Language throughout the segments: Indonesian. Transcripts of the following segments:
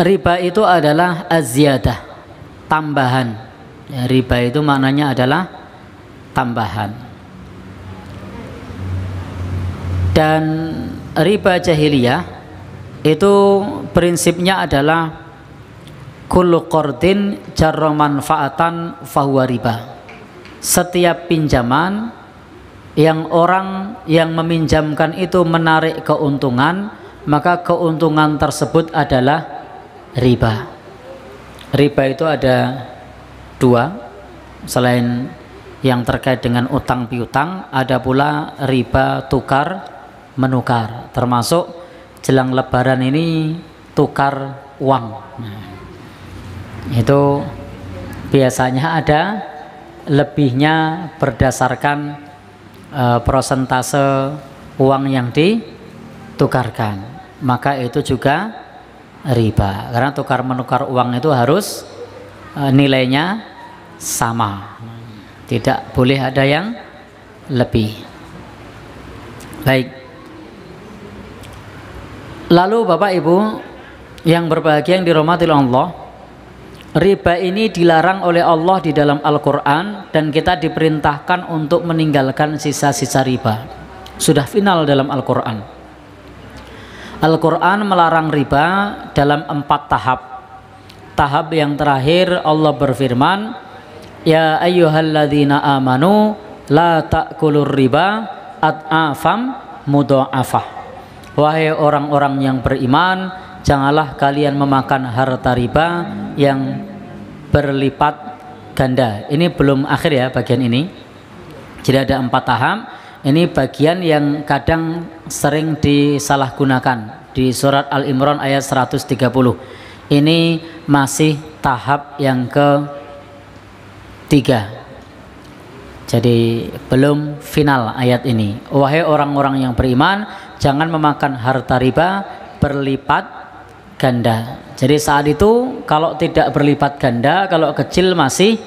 riba itu adalah az-ziyadah, tambahan. Ya, riba itu maknanya adalah tambahan. Dan riba jahiliyah itu prinsipnya adalah kullu qardin jarra manfaatan fahuwa riba. Setiap pinjaman yang orang yang meminjamkan itu menarik keuntungan, maka keuntungan tersebut adalah riba. Riba itu ada dua, selain yang terkait dengan utang piutang, ada pula riba tukar menukar, termasuk jelang lebaran ini tukar uang. Nah, itu biasanya ada lebihnya berdasarkan persentase uang yang ditukarkan, maka itu juga riba, karena tukar menukar uang itu harus nilainya sama, tidak boleh ada yang lebih. Baik, lalu Bapak Ibu yang berbahagia yang dirahmati Allah, riba ini dilarang oleh Allah di dalam Al-Quran, dan kita diperintahkan untuk meninggalkan sisa-sisa riba. Sudah final dalam Al-Quran. Al-Quran melarang riba dalam 4 tahap. Tahap yang terakhir Allah berfirman, ya ayyuhalladzina amanu la ta'kulur riba ad'afam mudha'afah. Wahai orang-orang yang beriman, janganlah kalian memakan harta riba yang berlipat ganda. Ini belum akhir ya bagian ini. Jadi ada 4 tahap. Ini bagian yang kadang sering disalahgunakan di surat Al-Imran ayat 130. Ini masih tahap yang ke-3. Jadi belum final ayat ini. Wahai orang-orang yang beriman, jangan memakan harta riba berlipat ganda. Jadi saat itu kalau tidak berlipat ganda, kalau kecil masih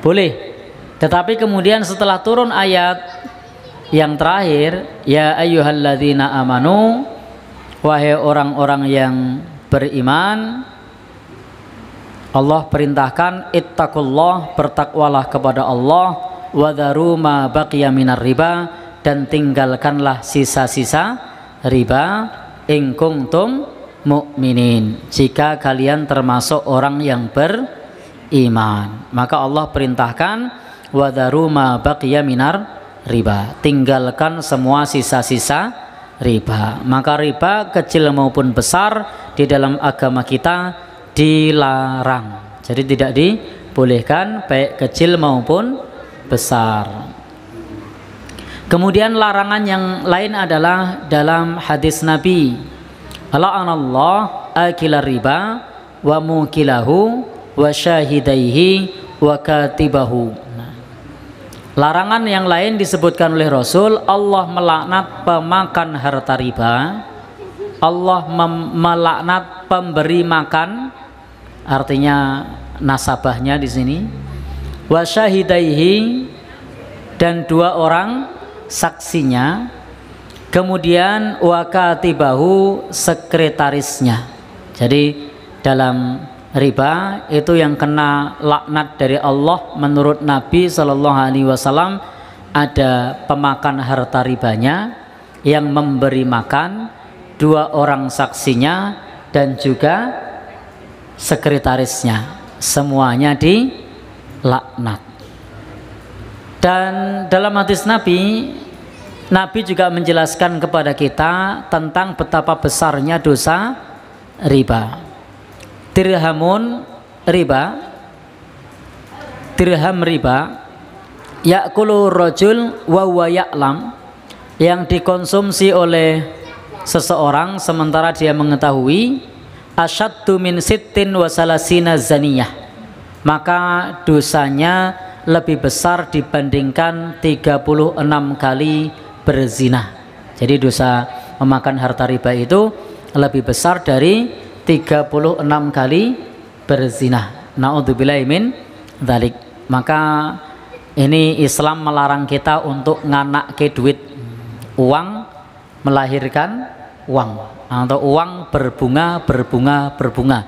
boleh. Tetapi kemudian setelah turun ayat yang terakhir, ya ayyuhalladzina amanu, wahai orang-orang yang beriman, Allah perintahkan ittaqullah, bertakwalah kepada Allah, wadharu ma baqiya minar riba, dan tinggalkanlah sisa-sisa riba, in kuntum mu'minin, jika kalian termasuk orang yang beriman. Maka Allah perintahkan wadharu ma baqiya minar riba, tinggalkan semua sisa-sisa riba. Maka riba kecil maupun besar di dalam agama kita dilarang. Jadi tidak dibolehkan baik kecil maupun besar. Kemudian larangan yang lain adalah dalam hadis Nabi, la'anallah akila riba wa mukilahu wa syahidaihi wa katibahu. Larangan yang lain disebutkan oleh Rasul, Allah melaknat pemakan harta riba, Allah melaknat pemberi makan, artinya nasabahnya di sini, wa syahidaihi, dan 2 orang saksinya, kemudian wa katibahu, sekretarisnya. Jadi dalam riba itu yang kena laknat dari Allah menurut Nabi SAW ada pemakan harta ribanya, yang memberi makan, 2 orang saksinya, dan juga sekretarisnya. Semuanya dilaknat. Dan dalam hadis Nabi, Nabi juga menjelaskan kepada kita tentang betapa besarnya dosa riba. Dirhamun riba, dirham riba, ya'kulu rajul wa huwa ya'lam, yang dikonsumsi oleh seseorang sementara dia mengetahui, asyaddu min sittin wa salasina zaniyah, maka dosanya lebih besar dibandingkan 36 kali berzina. Jadi dosa memakan harta riba itu lebih besar dari 36 kali berzina. Na'udzubillahi min dzalik. Maka ini Islam melarang kita untuk nganak ke duit. Uang melahirkan uang, atau uang berbunga.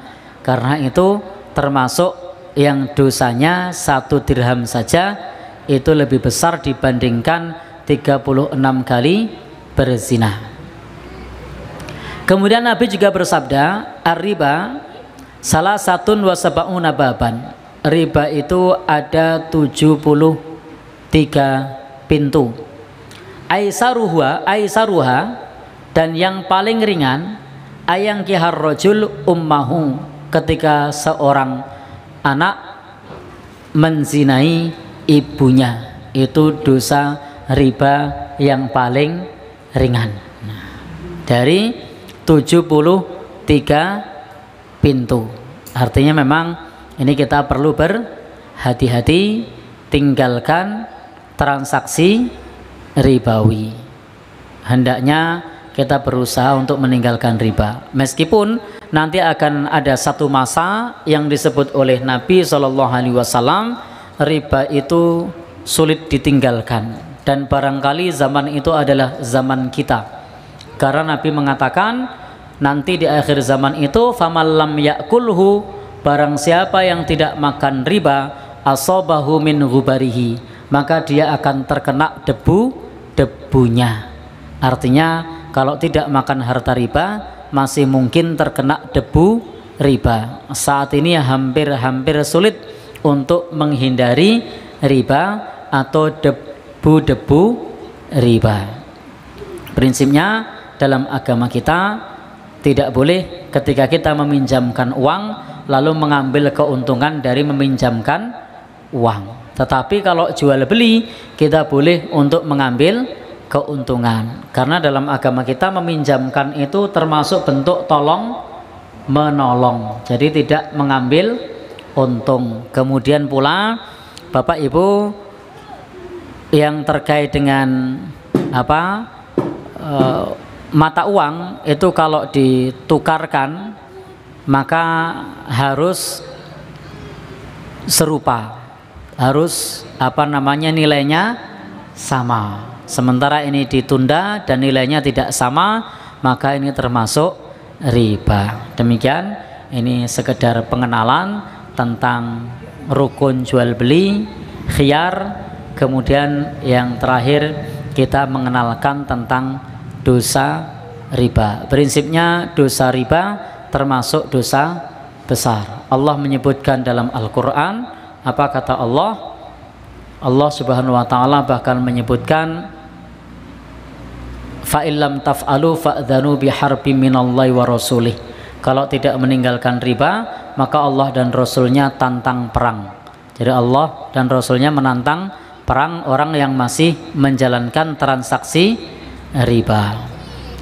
Karena itu termasuk yang dosanya 1 dirham saja itu lebih besar dibandingkan 36 kali berzina. Kemudian Nabi juga bersabda, ar-riba salah satun wa sab'una baban. Riba itu ada 73 pintu. Aisaruha dan yang paling ringan ayang kihar rajul ummahu, ketika seorang anak menzinai ibunya, itu dosa riba yang paling ringan. Dari 73 pintu. Artinya memang ini kita perlu berhati-hati, tinggalkan transaksi ribawi. Hendaknya kita berusaha untuk meninggalkan riba. Meskipun nanti akan ada satu masa yang disebut oleh Nabi SAW, riba itu sulit ditinggalkan, dan barangkali zaman itu adalah zaman kita. Karena Nabi mengatakan nanti di akhir zaman itu faman lam yakulhu, barang siapa yang tidak makan riba, asabahu min ghubarihi, maka dia akan terkena debunya. Artinya kalau tidak makan harta riba masih mungkin terkena debu riba. Saat ini hampir sulit untuk menghindari riba atau debu-debu riba. Prinsipnya dalam agama kita tidak boleh ketika kita meminjamkan uang lalu mengambil keuntungan dari meminjamkan uang. Tetapi kalau jual beli kita boleh untuk mengambil keuntungan, karena dalam agama kita meminjamkan itu termasuk bentuk tolong menolong, jadi tidak mengambil untung. Kemudian pula Bapak Ibu, yang terkait dengan mata uang itu kalau ditukarkan maka harus serupa, harus nilainya sama. Sementara ini ditunda dan nilainya tidak sama, maka ini termasuk riba. Demikian, ini sekedar pengenalan tentang rukun jual beli, khiyar. Kemudian yang terakhir kita mengenalkan tentang dosa riba. Prinsipnya dosa riba termasuk dosa besar. Allah menyebutkan dalam Al-Quran, apa kata Allah? Allah Subhanahu wa ta'ala bahkan menyebutkan, fa illam taf'alu fa'dhanu biharbim minallahi wa rasulih. Kalau tidak meninggalkan riba, maka Allah dan Rasulnya tantang perang. Jadi Allah dan Rasulnya menantang perang orang yang masih menjalankan transaksi riba.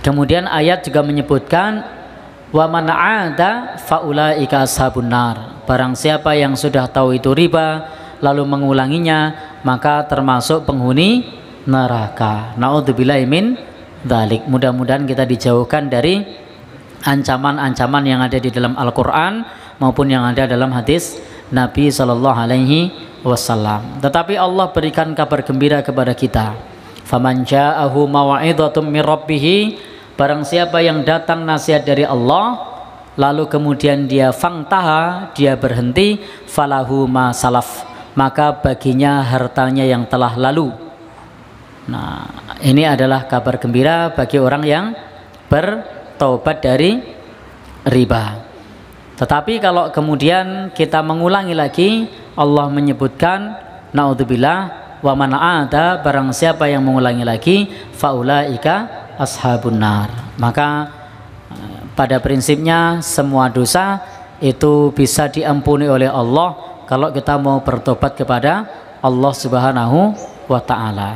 Kemudian ayat juga menyebutkan, wa man 'ada faulaika ashabun nar. Barang siapa yang sudah tahu itu riba lalu mengulanginya, maka termasuk penghuni neraka. Naudzubillahi min dzalik. Mudah-mudahan kita dijauhkan dari ancaman-ancaman yang ada di dalam Al-Qur'an maupun yang ada dalam hadis Nabi sallallahu alaihi wasallam. Tetapi Allah berikan kabar gembira kepada kita. Faman ja'ahu mau'idhatum mir rabbih, barang siapa yang datang nasihat dari Allah lalu kemudian dia fangtaha, dia berhenti, falahu ma salaf, maka baginya hartanya yang telah lalu. Nah, ini adalah kabar gembira bagi orang yang bertaubat dari riba. Tetapi kalau kemudian kita mengulangi lagi, Allah menyebutkan naudzubillah, wa man 'ada, barang siapa yang mengulangi lagi, faulaika ashabun nar. Maka pada prinsipnya semua dosa itu bisa diampuni oleh Allah kalau kita mau bertobat kepada Allah Subhanahu wa ta'ala.